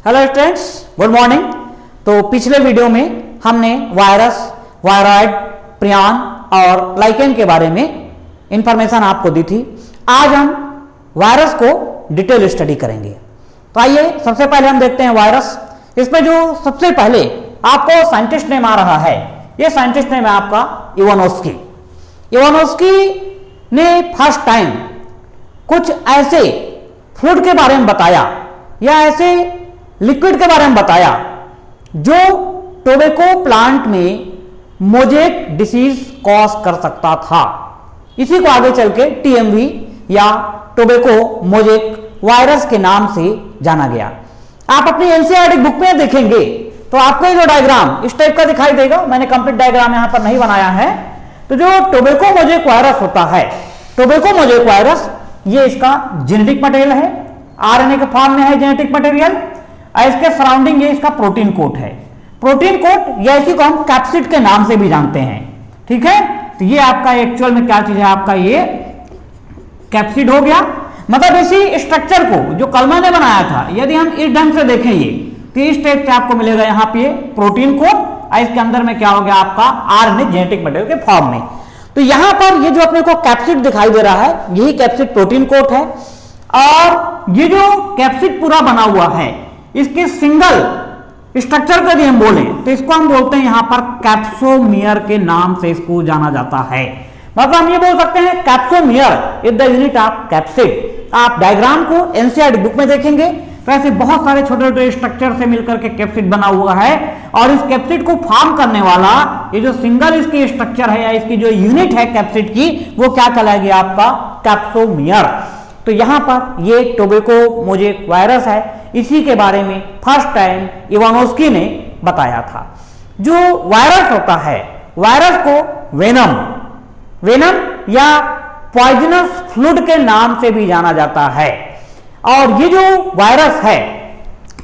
Hello students, good morning. तो पिछले video में हमने वायरस, वायरॉइड, प्रियन और लाइकेन के बारे में इंफॉर्मेशन आपको दी थी। आज हम वायरस को डिटेल स्टडी करेंगे। तो आइए सबसे पहले हम देखते हैं वायरस। इसमें जो सबसे पहले आपको साइंटिस्ट नेम आ रहा है, ये साइंटिस्ट नेम है आपका इवानोस्की। इवानोस्की ने फर्स्ट टाइम कुछ ऐसे फ्लूइड के बारे में बताया या ऐसे लिक्विड के बारे में बताया जो टोबैको प्लांट में मोजेक डिसीज कॉज कर सकता था। इसी को आगे चल के टीएमवी या टोबैको मोजेक वायरस के नाम से जाना गया। आप अपनी एनसीईआरटी बुक में देखेंगे तो आपको जो डायग्राम इस टाइप का दिखाई देगा। मैंने कंप्लीट डायग्राम यहां पर नहीं बनाया है। तो जो टोबैको मोजेक वायरस होता है, टोबैको मोजेक वायरस, ये इसका जेनेटिक मटेरियल है, आरएनए के फॉर्म में है जेनेटिक मटेरियल। इसके सराउंडिंग ये इसका प्रोटीन कोट है। प्रोटीन कोट या इसी को हम कैप्सिड के नाम से भी जानते हैं, ठीक है। तो ये आपका एक्चुअल में क्या चीज है, आपका ये कैप्सिड हो गया। मतलब इसी स्ट्रक्चर को जो कलमा ने बनाया था, यदि हम इस ढंग से देखें ये, तो इस टाइप से आपको मिलेगा यहाँ पे प्रोटीन कोट, और इसके अंदर में क्या हो गया आपका आरएनए जेनेटिक मटेरियल के फॉर्म में। तो यहां पर ये जो अपने को कैप्सिड दिखाई दे रहा है, यही कैप्सिड प्रोटीन कोट है। और ये जो कैप्सिड पूरा बना हुआ है, इसके सिंगल स्ट्रक्चर का यदि हम बोले तो इसको हम बोलते हैं यहां पर कैप्सोमियर के नाम से इसको जाना जाता है। मतलब हम ये बोल सकते हैं capsomere is the unit of capsid. आप डायग्राम को एनसीईआरटी बुक में देखेंगे तो ऐसे बहुत सारे छोटे छोटे स्ट्रक्चर से मिलकर के कैप्सिड बना हुआ है। और इस कैप्सिड को फॉर्म करने वाला ये जो सिंगल इसकी स्ट्रक्चर है या इसकी जो यूनिट है कैप्सिड की, वो क्या कहलाएगी आपका कैप्सोमियर। तो यहां पर ये टोबैको मोजेक वायरस है, इसी के बारे में फर्स्ट टाइम इवानोस्की ने बताया था। जो वायरस होता है, वायरस को वेनम या पॉइजनस फ्लूइड के नाम से भी जाना जाता है। और ये जो वायरस है,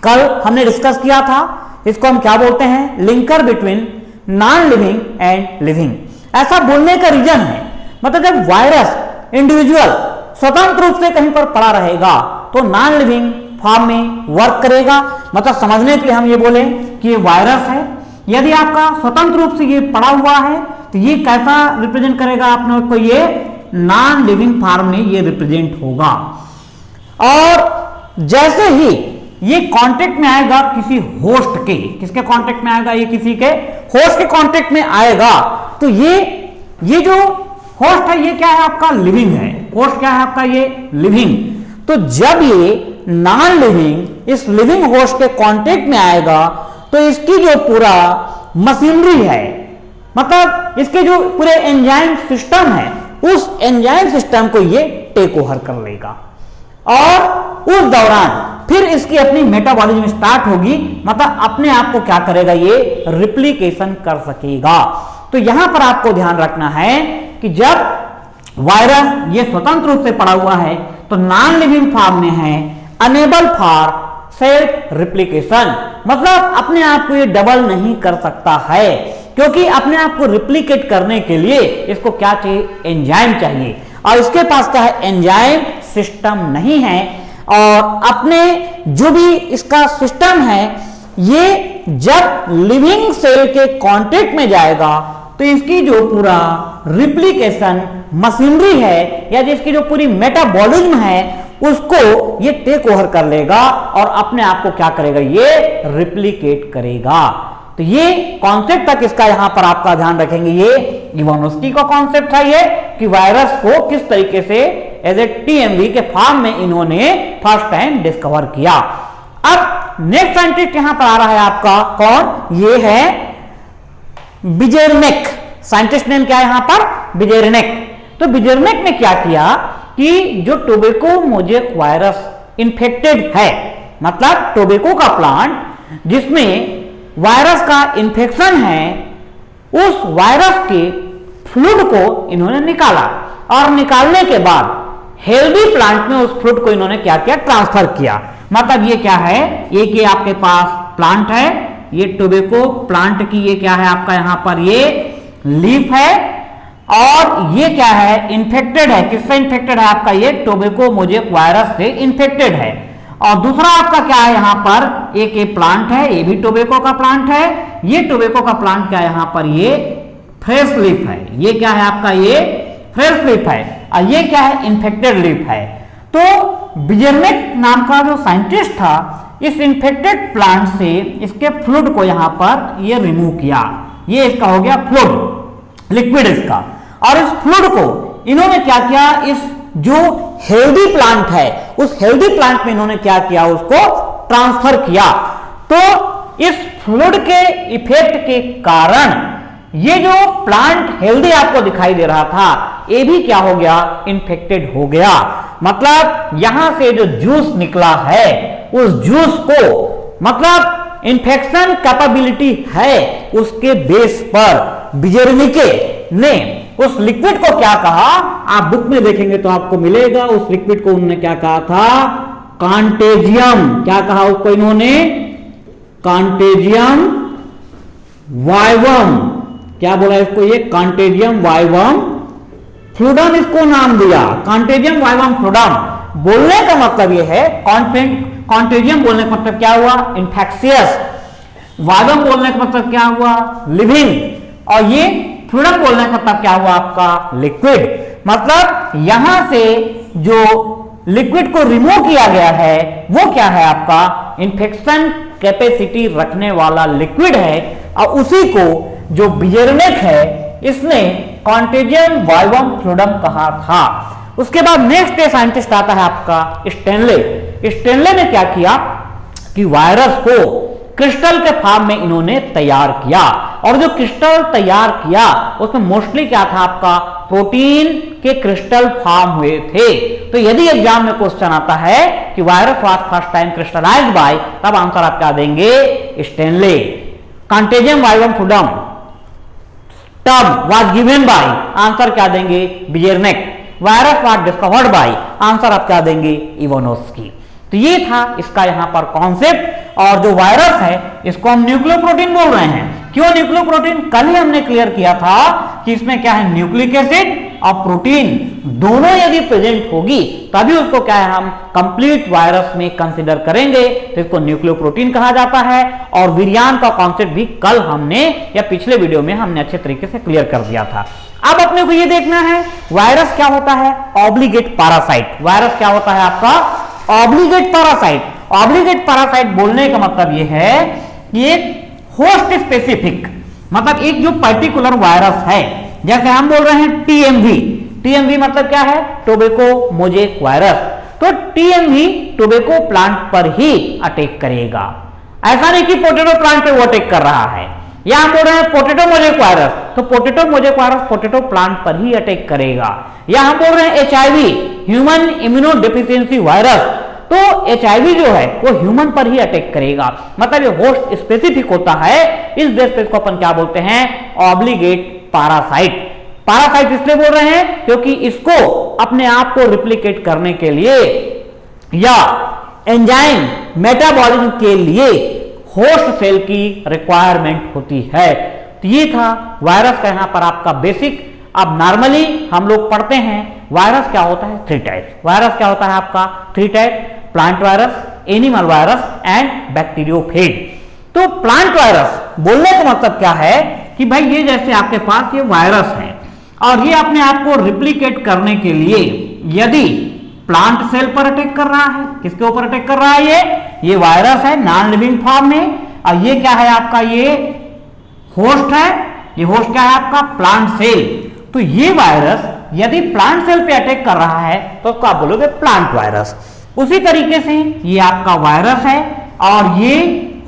कल हमने डिस्कस किया था, इसको हम क्या बोलते हैं, linker between non living and living. ऐसा बोलने का रीजन है, मतलब जब वायरस इंडिविजुअल स्वतंत्र रूप से कहीं पर पड़ा रहेगा तो नॉन लिविंग फॉर्म में वर्क करेगा। मतलब समझने के लिए हम ये बोले कि ये वायरस है। यदि आपका स्वतंत्र रूप से ये पड़ा हुआ है तो ये कैसा रिप्रेजेंट करेगा आपने को, ये नॉन लिविंग फॉर्म में ये रिप्रेजेंट होगा। और जैसे ही ये कांटेक्ट में आएगा किसी होस्ट के, किसके कांटेक्ट में आएगा, ये किसी के होस्ट के कांटेक्ट में आएगा, तो ये जो होस्ट है ये क्या है आपका, लिविंग है। होस्ट क्या है आपका, ये लिविंग। तो जब ये नॉन लिविंग इस लिविंग होस्ट के कांटेक्ट में आएगा तो इसकी जो पूरा मशीनरी है, मतलब इसके जो पूरे एंजाइम सिस्टम है, उस एंजाइम सिस्टम को ये टेक ओवर कर लेगा। और उस दौरान फिर इसकी अपनी मेटाबॉलिज्म स्टार्ट होगी। मतलब अपने आप को क्या करेगा, ये रिप्लिकेशन कर सकेगा। तो यहां पर आपको ध्यान रखना है कि जब वायरस ये स्वतंत्र रूप से पड़ा हुआ है तो नॉन लिविंग फॉर्म में है, अनेबल फॉर सेल्फ रिप्लिकेशन। मतलब अपने आप को ये डबल नहीं कर सकता है, क्योंकि अपने आप को रिप्लिकेट करने के लिए इसको क्या चाहिए, एंजाइम चाहिए। और इसके पास क्या है, एंजाइम सिस्टम नहीं है। और अपने जो भी इसका सिस्टम है, ये जब लिविंग सेल के कांटेक्ट में जाएगा तो इसकी जो पूरा रिप्लिकेशन मशीनरी है या जिसकी जो पूरी मेटाबॉलिज्म है उसको ये टेक ओवर कर लेगा और अपने आप को क्या करेगा, ये रिप्लिकेट करेगा। तो ये कॉन्सेप्ट तक इसका यहां पर आपका ध्यान रखेंगे। ये इवानोस्की का कॉन्सेप्ट है ये कि वायरस को किस तरीके से एज ए टीएमवी के फॉर्म में इन्होंने फर्स्ट टाइम डिस्कवर किया। अब नेक्स्ट साइंटिस्ट यहां पर आ रहा है आपका कौन, ये है बिजेरनेक। साइंटिस्ट नेम क्या है यहां पर, बिजेरनेक। तो बिजेरनेक ने क्या किया कि जो टोबैको मोजेक वायरस इन्फेक्टेड है, मतलब टोबैको का प्लांट जिसमें वायरस का इन्फेक्शन है, उस वायरस के फ्लूइड को इन्होंने निकाला। और निकालने के बाद हेल्दी प्लांट में उस फ्लूइड को इन्होंने क्या किया, ट्रांसफर किया। मतलब ये क्या है, एक ये आपके पास प्लांट है, ये टोबैको प्लांट की ये क्या है आपका यहां पर ये लीफ है, और ये क्या है, इन्फेक्टेड है। किससे इन्फेक्टेड है आपका, ये टोबैको मोजेक वायरस से इन्फेक्टेड है। और दूसरा आपका क्या है यहाँ पर, एक ये प्लांट है, ये भी टोबैको का प्लांट है। ये टोबैको का प्लांट क्या है यहाँ पर, ये फ्रेश लीफ है। ये क्या है आपका, ये फ्रेश लीफ है और ये क्या है, इन्फेक्टेड लीफ है। तो बिजर्निक नाम का जो साइंटिस्ट था, इस इन्फेक्टेड प्लांट से इसके फ्लूइड को यहाँ पर ये रिमूव किया। ये इसका हो गया फ्लूइड, लिक्विड इसका। और इस फ्लूइड को इन्होंने क्या किया, इस जो हेल्दी प्लांट है उस हेल्दी प्लांट में इन्होंने क्या किया, उसको ट्रांसफर किया। तो इस फ्लूइड के इफेक्ट के कारण ये जो प्लांट हेल्दी आपको दिखाई दे रहा था, ये भी क्या हो गया, इन्फेक्टेड हो गया। मतलब यहां से जो जूस निकला है, उस जूस को मतलब इन्फेक्शन कैपेबिलिटी है उसके बेस पर बिजर्निके ने उस लिक्विड को क्या कहा, आप बुक में देखेंगे तो आपको मिलेगा। उस लिक्विड को उन्होंने क्या कहा था, कॉन्टेजियम। क्या कहा उसको इन्होंने, कॉन्टेजियम वाइवम। क्या बोला इसको, ये कॉन्टेजियम वाइवम फ्लूडम इसको नाम दिया, कॉन्टेजियम वाइवम फ्लूडम। बोलने का मतलब ये है, कॉन्टेजियम बोलने का मतलब क्या हुआ, इन्फेक्शियस। वाइवम बोलने का मतलब क्या हुआ, लिविंग। और ये फ्लूडम बोलने का मतलब क्या हुआ आपका, लिक्विड। मतलब यहां से जो लिक्विड को रिमूव किया गया है वो क्या है आपका, इन्फेक्शन कैपेसिटी रखने वाला लिक्विड है। और उसी को जो बिजर्निक है इसने कॉन्टेजियम वाइवम फ्लूडम कहा था। उसके बाद नेक्स्ट साइंटिस्ट आता है आपका स्टेनले। स्टेनले ने क्या किया कि वायरस को क्रिस्टल के फॉर्म में इन्होंने तैयार किया। और जो क्रिस्टल तैयार किया उसमें मोस्टली क्या था आपका, प्रोटीन के क्रिस्टल फॉर्म हुए थे। तो यदि एग्जाम में क्वेश्चन आता है कि virus was first time crystallized by, तब आंसर आप क्या देंगे, Stanley. Contagium vivum fluidum term was given by, answer क्या देंगे, Beijerinck. Virus was discovered by, answer आप क्या देंगे, इवानोव्स्की। तो ये था इसका यहां पर कॉन्सेप्ट। और जो वायरस है इसको हम न्यूक्लियोप्रोटीन बोल रहे हैं। क्यों न्यूक्लियोप्रोटीन, कल ही हमने क्लियर किया था कि इसमें क्या है, न्यूक्लिक एसिड और प्रोटीन दोनों यदि प्रेजेंट होगी तभी उसको क्या है, हम कंप्लीट वायरस में कंसीडर करेंगे। तो इसको न्यूक्लियोप्रोटीन कहा जाता है। और विरियान का कॉन्सेप्ट भी कल हमने या पिछले वीडियो में हमने अच्छे तरीके से क्लियर कर दिया था। अब अपने को ये देखना है वायरस क्या होता है, ऑब्लिगेट पैरासाइट। वायरस क्या होता है आपका, ऑब्लिगेट पैरासाइट। ऑब्लिगेट पैरासाइट बोलने का मतलब यह है कि एक होस्ट स्पेसिफिक, मतलब एक जो पर्टिकुलर वायरस है, जैसे हम बोल रहे हैं टीएमवी। टीएमवी मतलब क्या है, टोबैको मोजेक वायरस। तो टीएमवी टोबैको प्लांट पर ही अटैक करेगा। ऐसा नहीं कि पोटैटो प्लांट पे वो अटैक कर रहा है। या हम बोल रहे हैं पोटैटो मोजेक वायरस, तो potato mosaic virus potato plant पर ही अटैक करेगा। या हम बोल रहे हैं HIV, human immuno deficiency virus, तो एचआईवी जो है वो ह्यूमन पर ही अटैक करेगा। मतलब ये होस्ट स्पेसिफिक होता है। इस बेस पे इसको अपन क्या बोलते हैं, ऑब्लिगेट पैरासाइट। पैरासाइट इसलिए बोल रहे हैं क्योंकि इसको अपने आप को रिप्लिकेट करने के लिए या एंजाइम मेटाबॉलिज्म के लिए होस्ट सेल की रिक्वायरमेंट होती है। तो ये था वायरस का यहां पर आपका बेसिक। अब नॉर्मली हम लोग पढ़ते हैं वायरस क्या होता है, 3 टाइप। वायरस क्या होता है आपका, 3 type, plant virus, animal virus and bacteriophage. तो प्लांट वायरस बोलने का मतलब क्या है कि भाई ये जैसे आपके पास ये वायरस है और ये अपने आप को रिप्लिकेट करने के लिए यदि प्लांट सेल पर अटैक कर रहा है, किसके ऊपर अटैक कर रहा है, ये वायरस है नॉन लिविंग फॉर्म में। और ये क्या है आपका, ये होस्ट है। ये होस्ट क्या है आपका, प्लांट सेल। तो ये वायरस यदि प्लांट सेल पे अटैक कर रहा है तो उसको आप बोलोगे प्लांट वायरस। उसी तरीके से ये आपका वायरस है और ये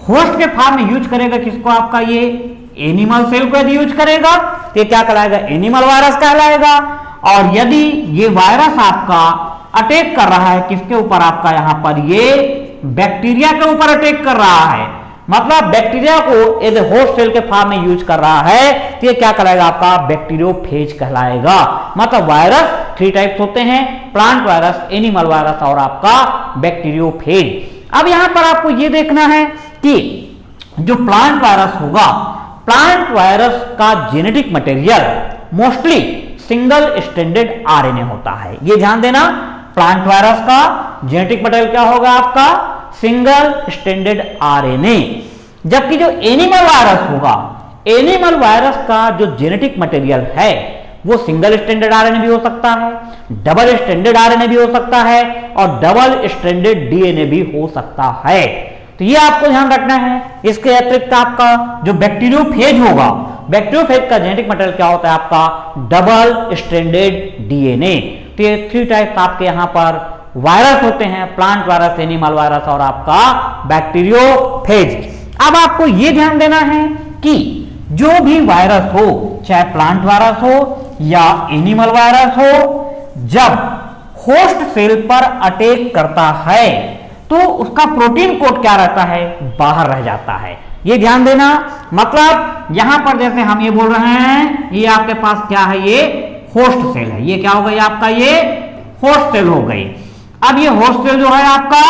होस्ट के फॉर्म में यूज करेगा किसको, आपका ये एनिमल सेल को यदि यूज करेगा तो ये क्या कहलाएगा, एनिमल वायरस कहलाएगा। और यदि ये वायरस आपका अटैक कर रहा है किसके ऊपर, आपका यहां पर ये बैक्टीरिया के ऊपर अटैक कर रहा है, मतलब बैक्टीरिया को एज ए होस्ट सेल के फॉर्म में यूज कर रहा है, तो ये क्या कहलाएगा आपका, बैक्टीरियोफेज कहलाएगा। मतलब वायरस 3 टाइप्स होते हैं, प्लांट वायरस, एनिमल वायरस और आपका बैक्टीरियोफेज। अब यहां पर आपको ये देखना है कि जो प्लांट वायरस होगा, प्लांट वायरस का genetic material mostly single stranded RNA होता है। ये ध्यान देना, प्लांट वायरस का जेनेटिक मटेरियल क्या होगा आपका सिंगल स्ट्रैंडेड आरएनए। जबकि जो एनिमल वायरस होगा, एनिमल वायरस का जो जेनेटिक मटेरियल है वो सिंगल स्ट्रैंडेड आरएनए भी हो सकता है, डबल स्ट्रैंडेड आरएनए भी हो सकता है और डबल स्ट्रैंडेड डीएनए भी हो सकता है। तो ये आपको ध्यान रखना है। इसके अतिरिक्त आपका जो बैक्टीरियोफेज होगा, बैक्टीरियोफेज का जेनेटिक मटेरियल क्या होता है आपका डबल स्ट्रैंडेड डीएनए। तो ये 3 टाइप्स आपके यहां पर वायरस होते हैं, प्लांट वायरस, एनिमल वायरस और आपका बैक्टीरियोफेज। अब आपको यह ध्यान देना है कि जो भी वायरस हो, चाहे प्लांट वायरस हो या एनिमल वायरस हो, जब होस्ट सेल पर अटैक करता है तो उसका प्रोटीन कोड क्या रहता है, बाहर रह जाता है। ये ध्यान देना। मतलब यहां पर जैसे हम ये बोल रहे हैं, ये आपके पास क्या है, ये होस्ट सेल है। ये क्या हो गई आपका, ये होस्ट सेल हो गई। अब ये होस्ट सेल जो है आपका,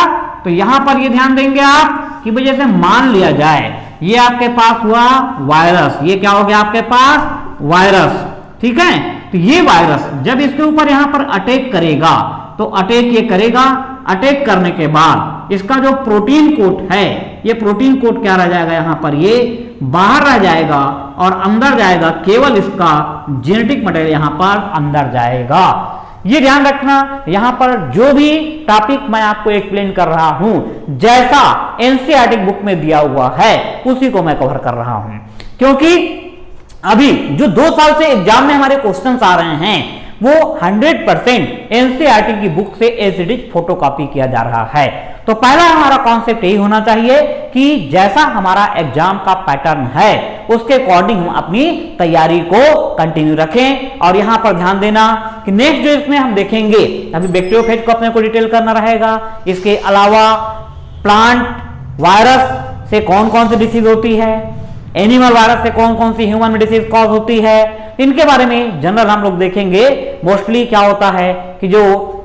तो यहां पर ये ध्यान देंगे आप कि भाई जैसे मान लिया जाए ये आपके पास हुआ वायरस, ये क्या हो गया आपके पास वायरस, ठीक है। तो ये वायरस जब इसके ऊपर यहां पर अटैक करेगा तो अटैक ये करेगा, अटैक करने के बाद इसका जो प्रोटीन कोड है, ये प्रोटीन कोड क्या रह जाएगा यहां पर, ये बाहर रह जाएगा और अंदर जाएगा, केवल इसका जेनेटिक मटेरियल यहां पर अंदर जाएगा। ये ध्यान रखना। यहां पर जो भी टॉपिक मैं आपको एक्सप्लेन कर रहा हूं, जैसा एनसीईआरटी बुक में दिया हुआ है उसी को मैं कवर कर रहा हूं, क्योंकि अभी जो 2 साल से एग्जाम में हमारे क्वेश्चंस आ रहे हैं वो 100% एनसीईआरटी की बुक से एज इट इज फोटोकॉपी किया जा रहा है। तो पहला हमारा कॉन्सेप्ट यही होना चाहिए कि जैसा हमारा एग्जाम का पैटर्न है उसके अकॉर्डिंग हम अपनी तैयारी को कंटिन्यू रखें। और यहां पर ध्यान देना कि नेक्स्ट जो इसमें हम देखेंगे, अभी बैक्टीरियोफेज को अपने को डिटेल करना रहेगा। इसके अलावा प्लांट वायरस से कौन कौन सी डिसीज होती है, एनिमल वायरस से कौन कौन सी ह्यूमन में डिसीज कॉज होती है, इनके बारे में जनरल हम लोग देखेंगे। मोस्टली क्या होता है कि जो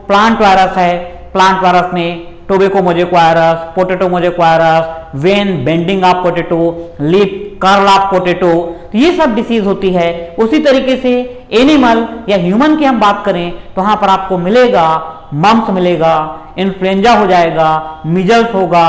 प्लांट वायरस है, प्लांट वायरस में tobacco mosaic virus, potato mosaic virus, when bending of potato, leaf curl of potato, तो ये सब डिसीज होती है। उसी तरीके से एनिमल या ह्यूमन की हम बात करें तो वहां पर आपको मिलेगा मम्प्स मिलेगा, इन्फ्लुएंजा हो जाएगा, मीजल्स होगा,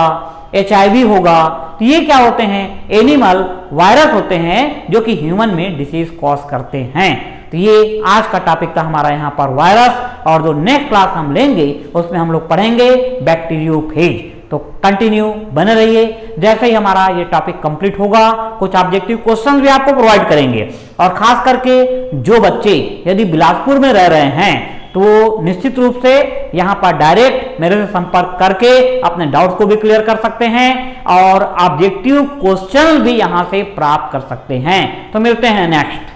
HIV होगा। तो ये क्या होते हैं, एनिमल वायरस होते हैं जो कि ह्यूमन में डिसीज कॉज करते हैं। तो ये आज का टॉपिक था हमारा यहाँ पर वायरस, और जो नेक्स्ट क्लास हम लेंगे उसमें हम लोग पढ़ेंगे बैक्टीरियोफेज। तो कंटिन्यू बने रहिए। जैसे ही हमारा ये टॉपिक कंप्लीट होगा कुछ ऑब्जेक्टिव क्वेश्चन भी आपको प्रोवाइड करेंगे। और खास करके जो बच्चे यदि बिलासपुर में रह रहे हैं तो निश्चित रूप से यहाँ पर डायरेक्ट मेरे से संपर्क करके अपने डाउट्स को भी क्लियर कर सकते हैं और ऑब्जेक्टिव क्वेश्चन भी यहाँ से प्राप्त कर सकते हैं। तो मिलते हैं नेक्स्ट।